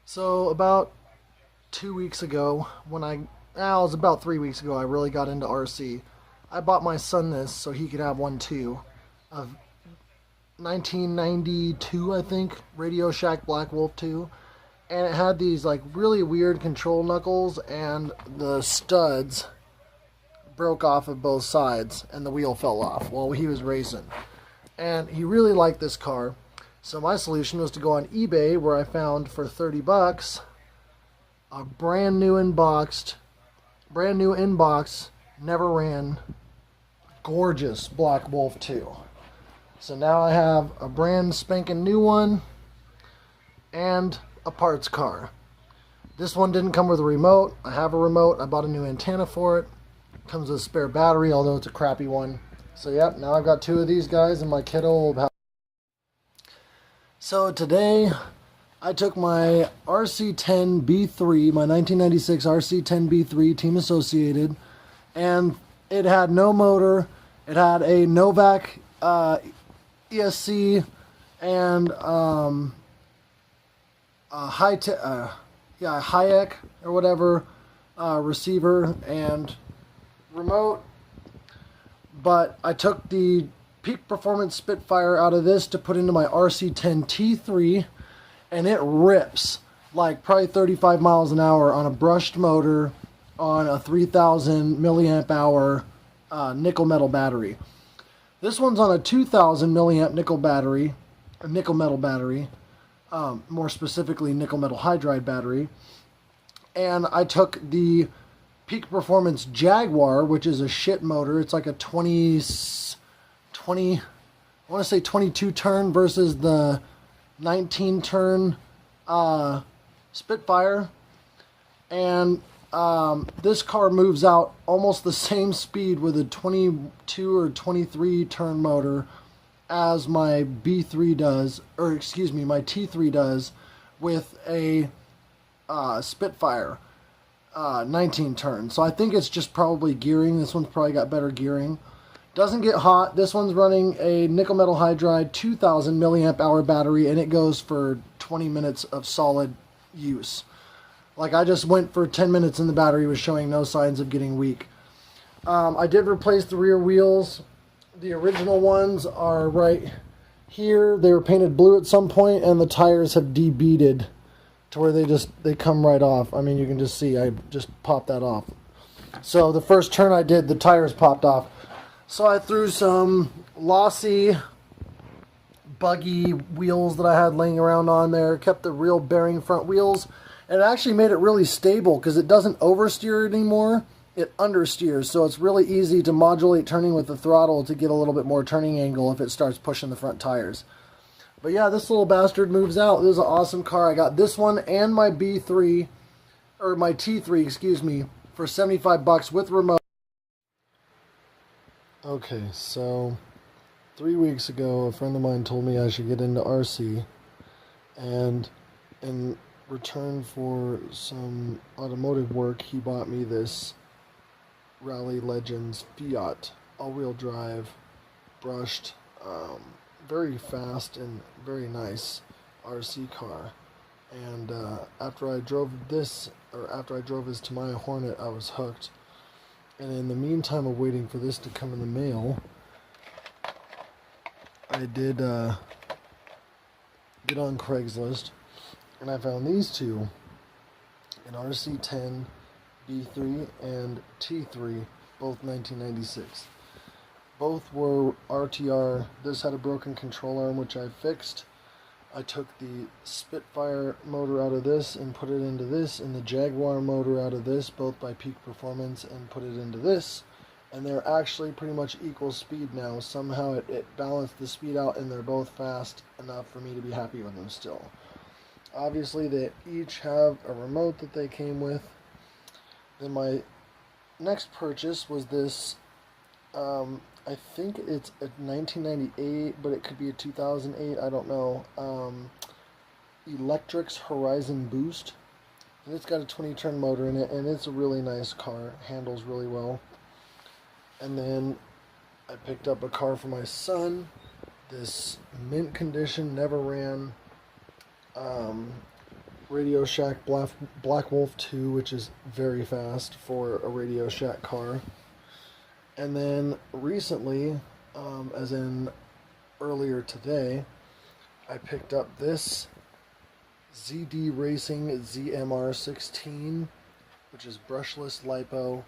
So about 2 weeks ago, it was about 3 weeks ago, I really got into RC. I bought my son this so he could have one too. A 1992, I think, Radio Shack Black Wolf 2. And it had these like really weird control knuckles, and the studs broke off of both sides, and the wheel fell off while he was racing. And he really liked this car. So my solution was to go on eBay, where I found for 30 bucks a brand new inbox, never ran, gorgeous Black Wolf 2. So now I have a brand spanking new one and a parts car. This one didn't come with a remote. I have a remote. I bought a new antenna for it. Comes with a spare battery, although it's a crappy one. So yep, now I've got two of these guys, and my kiddo will have. So today I took my RC10B3, my 1996 RC10B3 Team Associated, and it had no motor. It had a Novak ESC and a Hayek or whatever receiver and remote. But I took the Peak Performance Spitfire out of this to put into my RC10T3, and it rips like probably 35 miles an hour on a brushed motor on a 3000 milliamp hour nickel metal battery. This one's on a 2000 milliamp nickel battery, a nickel metal battery, more specifically nickel metal hydride battery. And I took the Peak Performance Jaguar, which is a shit motor. It's like a 20, I want to say 22 turn versus the 19 turn Spitfire. And this car moves out almost the same speed with a 22 or 23 turn motor as my B3 does, or excuse me, my T3 does with a Spitfire 19 turn. So I think it's just probably gearing. This one's probably got better gearing. Doesn't get hot. This one's running a nickel metal hydride 2000 milliamp hour battery, and it goes for 20 minutes of solid use. Like, I just went for 10 minutes and the battery was showing no signs of getting weak. I did replace the rear wheels. The original ones are right here. They were painted blue at some point, and the tires have de-beaded to where they come right off. I mean, you can just see I just popped that off. So the first turn I did, the tires popped off. So I threw some lossy, buggy wheels that I had laying around on there, kept the real bearing front wheels, and it actually made it really stable because it doesn't oversteer anymore, it understeers. So it's really easy to modulate turning with the throttle to get a little bit more turning angle if it starts pushing the front tires. But yeah, this little bastard moves out. This is an awesome car. I got this one and my B3, or my T3, excuse me, for 75 bucks with remote. Okay, so 3 weeks ago, a friend of mine told me I should get into RC, and in return for some automotive work, he bought me this Rally Legends Fiat all-wheel drive, brushed, very fast and very nice RC car. And after I drove this to my Hornet, I was hooked. And in the meantime of waiting for this to come in the mail, I did get on Craigslist, and I found these two, an RC10 B3 and T3, both 1996. Both were RTR. This had a broken control arm, which I fixed. I took the Spitfire motor out of this and put it into this, and the Jaguar motor out of this, both by Peak Performance, and put it into this. And they're actually pretty much equal speed now. Somehow it balanced the speed out, and they're both fast enough for me to be happy with them still. Obviously, they each have a remote that they came with. Then my next purchase was this, I think it's a 1998, but it could be a 2008, I don't know, Electrix Horizon Boost. And it's got a 20-turn motor in it, and it's a really nice car, handles really well. And then I picked up a car for my son, this mint condition, never ran, Radio Shack Black Wolf 2, which is very fast for a Radio Shack car. And then recently, as in earlier today, I picked up this ZD Racing ZMR16, which is brushless lipo,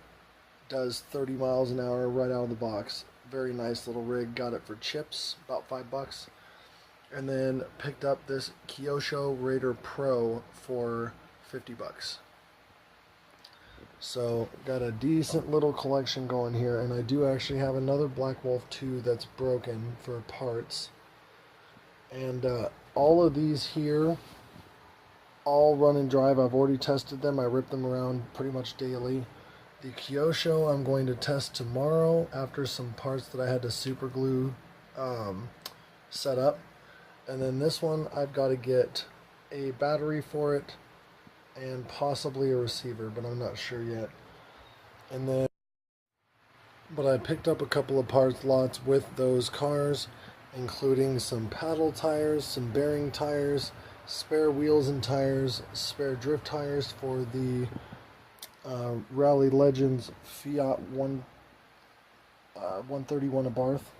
does 30 miles an hour right out of the box. Very nice little rig. Got it for chips, about $5. And then picked up this Kyosho Raider Pro for $50. So got a decent little collection going here, and I do actually have another Black Wolf 2 that's broken for parts. And all of these here, all run and drive. I've already tested them. I rip them around pretty much daily. The Kyosho I'm going to test tomorrow after some parts that I had to super glue set up. And then this one, I've got to get a battery for it and possibly a receiver, but I'm not sure yet. And then, but I picked up a couple of parts lots with those cars, including some paddle tires, some bearing tires, spare wheels and tires, spare drift tires for the Rally Legends Fiat 131 Abarth.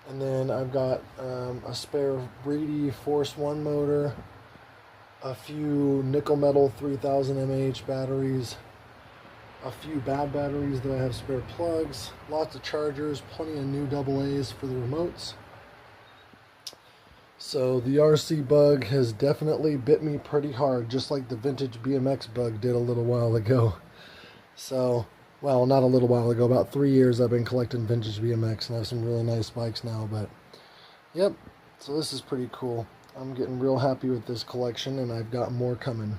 And then I've got a spare Brady Force 1 motor, a few nickel metal 3000 mAh batteries, a few bad batteries that I have spare plugs, lots of chargers, plenty of new AA's for the remotes. So the RC bug has definitely bit me pretty hard, just like the vintage BMX bug did a little while ago. So, well, not a little while ago, about 3 years I've been collecting vintage BMX, and I have some really nice bikes now, but yep, so this is pretty cool. I'm getting real happy with this collection, and I've got more coming.